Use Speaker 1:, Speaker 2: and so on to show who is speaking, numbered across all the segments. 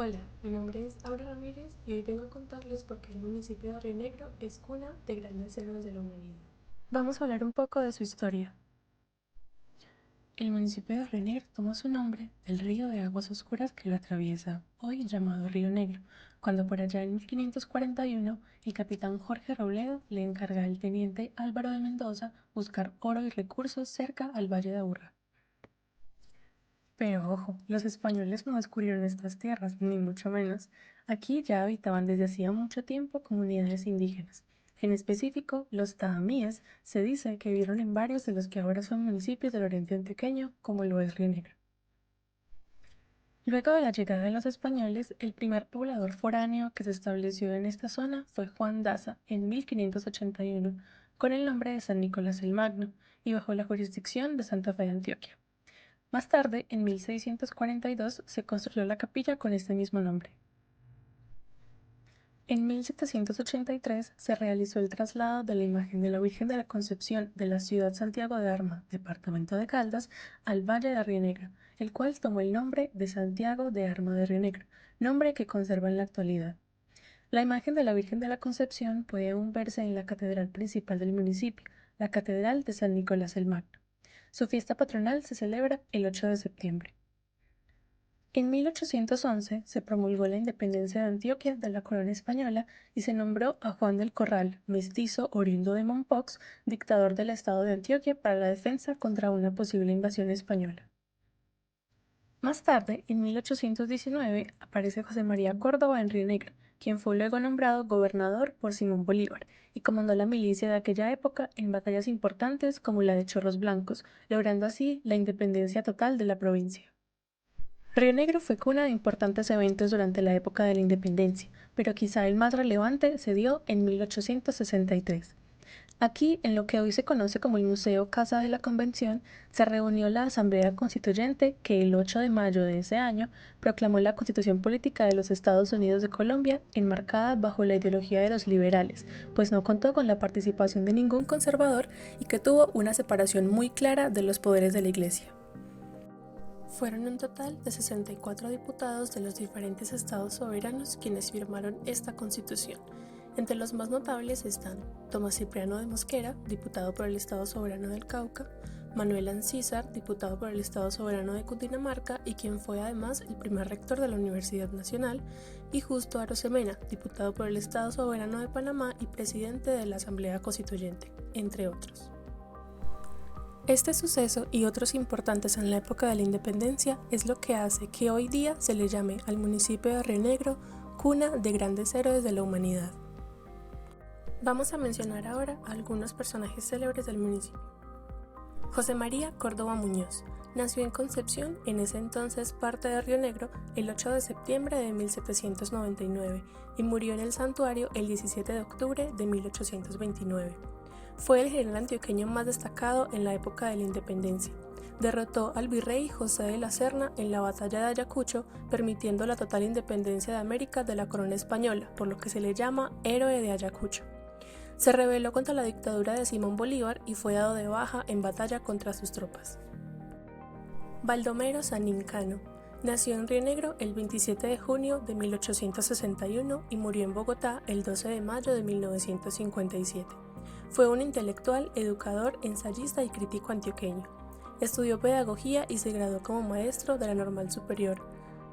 Speaker 1: Hola, mi nombre es Aura Ramírez y hoy vengo a contarles por qué el municipio de Río Negro es cuna de grandes héroes de la humanidad. Vamos a hablar un poco de su historia. El municipio de Río Negro toma su nombre del río de aguas oscuras que lo atraviesa, hoy llamado Río Negro, cuando por allá en 1541 el capitán Jorge Robledo le encarga al teniente Álvaro de Mendoza buscar oro y recursos cerca al Valle de Aburrá. Pero ojo, los españoles no descubrieron estas tierras, ni mucho menos. Aquí ya habitaban desde hacía mucho tiempo comunidades indígenas. En específico, los tahamíes se dice que vivieron en varios de los que ahora son municipios del oriente antioqueño, como lo es Río Negro. Luego de la llegada de los españoles, el primer poblador foráneo que se estableció en esta zona fue Juan Daza en 1581, con el nombre de San Nicolás el Magno, y bajo la jurisdicción de Santa Fe de Antioquia. Más tarde, en 1642, se construyó la capilla con este mismo nombre. En 1783 se realizó el traslado de la imagen de la Virgen de la Concepción de la ciudad Santiago de Arma, departamento de Caldas, al Valle de Río Negro, el cual tomó el nombre de Santiago de Arma de Río Negro, nombre que conserva en la actualidad. La imagen de la Virgen de la Concepción puede aún verse en la catedral principal del municipio, la Catedral de San Nicolás el Magno. Su fiesta patronal se celebra el 8 de septiembre. En 1811 se promulgó la independencia de Antioquia de la corona española y se nombró a Juan del Corral, mestizo oriundo de Mompox, dictador del estado de Antioquia para la defensa contra una posible invasión española. Más tarde, en 1819, aparece José María Córdoba en Río Negro, quien fue luego nombrado gobernador por Simón Bolívar y comandó la milicia de aquella época en batallas importantes como la de Chorros Blancos, logrando así la independencia total de la provincia. Río Negro fue cuna de importantes eventos durante la época de la independencia, pero quizá el más relevante se dio en 1863. Aquí, en lo que hoy se conoce como el Museo Casa de la Convención, se reunió la Asamblea Constituyente que el 8 de mayo de ese año proclamó la Constitución Política de los Estados Unidos de Colombia, enmarcada bajo la ideología de los liberales, pues no contó con la participación de ningún conservador y que tuvo una separación muy clara de los poderes de la Iglesia. Fueron un total de 64 diputados de los diferentes estados soberanos quienes firmaron esta constitución. Entre los más notables están Tomás Cipriano de Mosquera, diputado por el Estado Soberano del Cauca, Manuel Ancísar, diputado por el Estado Soberano de Cundinamarca y quien fue además el primer rector de la Universidad Nacional, y Justo Arosemena, diputado por el Estado Soberano de Panamá y presidente de la Asamblea Constituyente, entre otros. Este suceso y otros importantes en la época de la independencia es lo que hace que hoy día se le llame al municipio de Río Negro cuna de grandes héroes de la humanidad. Vamos a mencionar ahora a algunos personajes célebres del municipio. José María Córdoba Muñoz nació en Concepción, en ese entonces parte de Río Negro, el 8 de septiembre de 1799 y murió en el santuario el 17 de octubre de 1829. Fue el general antioqueño más destacado en la época de la independencia. Derrotó al virrey José de la Serna en la batalla de Ayacucho, permitiendo la total independencia de América de la corona española, por lo que se le llama héroe de Ayacucho. Se rebeló contra la dictadura de Simón Bolívar y fue dado de baja en batalla contra sus tropas. Baldomero Sanín Cano nació en Río Negro el 27 de junio de 1861 y murió en Bogotá el 12 de mayo de 1957. Fue un intelectual, educador, ensayista y crítico antioqueño. Estudió pedagogía y se graduó como maestro de la Normal Superior.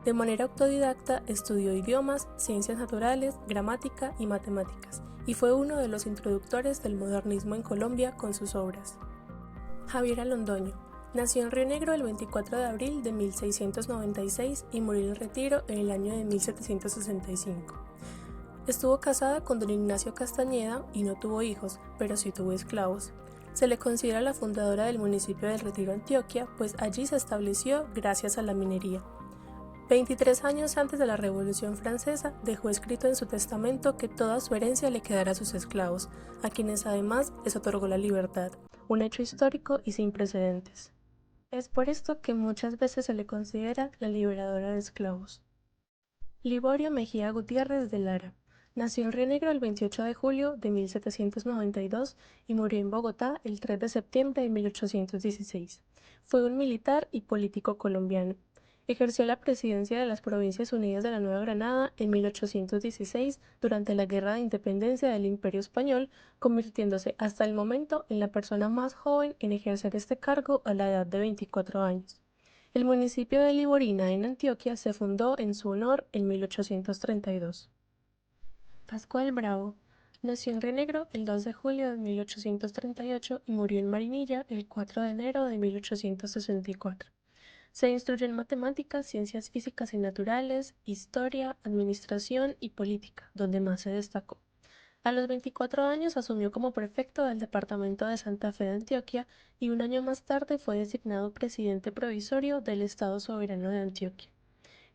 Speaker 1: De manera autodidacta estudió idiomas, ciencias naturales, gramática y matemáticas, y fue uno de los introductores del modernismo en Colombia con sus obras. Javiera Londoño nació en Río Negro el 24 de abril de 1696 y murió en el Retiro en el año de 1765. Estuvo casada con don Ignacio Castañeda y no tuvo hijos, pero sí tuvo esclavos. Se le considera la fundadora del municipio del Retiro, Antioquia, pues allí se estableció gracias a la minería. 23 años antes de la Revolución Francesa, dejó escrito en su testamento que toda su herencia le quedará a sus esclavos, a quienes además les otorgó la libertad, un hecho histórico y sin precedentes. Es por esto que muchas veces se le considera la liberadora de esclavos. Liborio Mejía Gutiérrez de Lara nació en Río Negro el 28 de julio de 1792 y murió en Bogotá el 3 de septiembre de 1816. Fue un militar y político colombiano. Ejerció la presidencia de las Provincias Unidas de la Nueva Granada en 1816 durante la Guerra de Independencia del Imperio Español, convirtiéndose hasta el momento en la persona más joven en ejercer este cargo a la edad de 24 años. El municipio de Liborina en Antioquia se fundó en su honor en 1832. Pascual Bravo nació en Río el 2 de julio de 1838 y murió en Marinilla el 4 de enero de 1864. Se instruyó en matemáticas, ciencias físicas y naturales, historia, administración y política, donde más se destacó. A los 24 años asumió como prefecto del departamento de Santa Fe de Antioquia y un año más tarde fue designado presidente provisorio del Estado Soberano de Antioquia.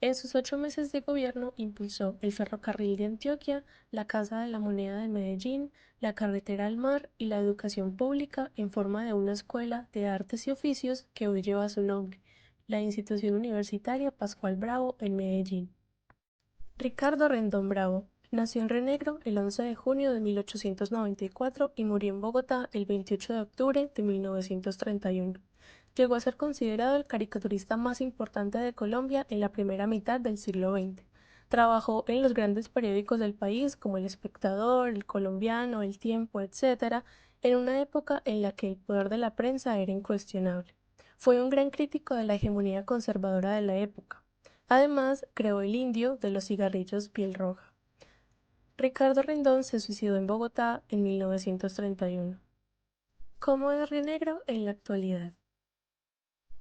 Speaker 1: En sus 8 meses de gobierno impulsó el ferrocarril de Antioquia, la Casa de la Moneda de Medellín, la carretera al mar y la educación pública en forma de una escuela de artes y oficios que hoy lleva su nombre, la Institución Universitaria Pascual Bravo en Medellín. Ricardo Rendón Bravo nació en Renegro el 11 de junio de 1894 y murió en Bogotá el 28 de octubre de 1931. Llegó a ser considerado el caricaturista más importante de Colombia en la primera mitad del siglo XX. Trabajó en los grandes periódicos del país como El Espectador, El Colombiano, El Tiempo, etc., en una época en la que el poder de la prensa era incuestionable. Fue un gran crítico de la hegemonía conservadora de la época. Además, creó el indio de los cigarrillos piel roja. Ricardo Rendón se suicidó en Bogotá en 1931. ¿Cómo es Río Negro en la actualidad?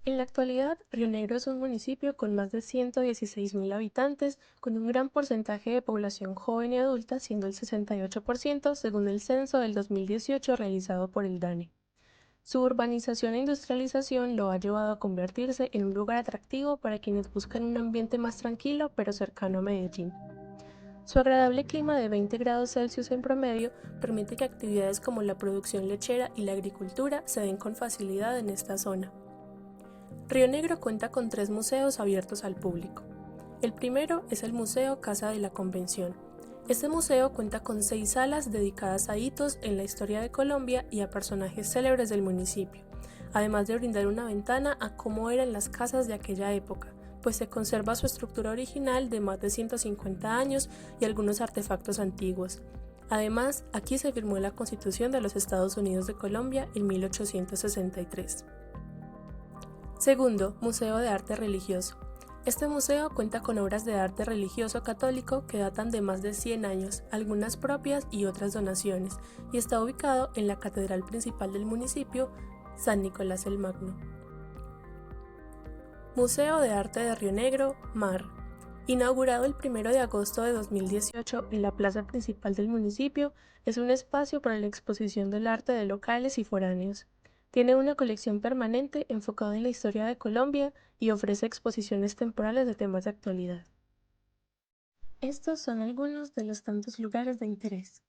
Speaker 1: En la actualidad, Río Negro es un municipio con más de 116.000 habitantes, con un gran porcentaje de población joven y adulta, siendo el 68% según el censo del 2018 realizado por el DANE. Su urbanización e industrialización lo ha llevado a convertirse en un lugar atractivo para quienes buscan un ambiente más tranquilo pero cercano a Medellín. Su agradable clima de 20 grados Celsius en promedio permite que actividades como la producción lechera y la agricultura se den con facilidad en esta zona. Río Negro cuenta con 3 museos abiertos al público. El primero es el Museo Casa de la Convención. Este museo cuenta con 6 salas dedicadas a hitos en la historia de Colombia y a personajes célebres del municipio, además de brindar una ventana a cómo eran las casas de aquella época, pues se conserva su estructura original de más de 150 años y algunos artefactos antiguos. Además, aquí se firmó la Constitución de los Estados Unidos de Colombia en 1863. Segundo, Museo de Arte Religioso. Este museo cuenta con obras de arte religioso católico que datan de más de 100 años, algunas propias y otras donaciones, y está ubicado en la catedral principal del municipio, San Nicolás el Magno. Museo de Arte de Río Negro, MAR. Inaugurado el 1 de agosto de 2018 en la plaza principal del municipio, es un espacio para la exposición del arte de locales y foráneos. Tiene una colección permanente enfocada en la historia de Colombia y ofrece exposiciones temporales de temas de actualidad. Estos son algunos de los tantos lugares de interés.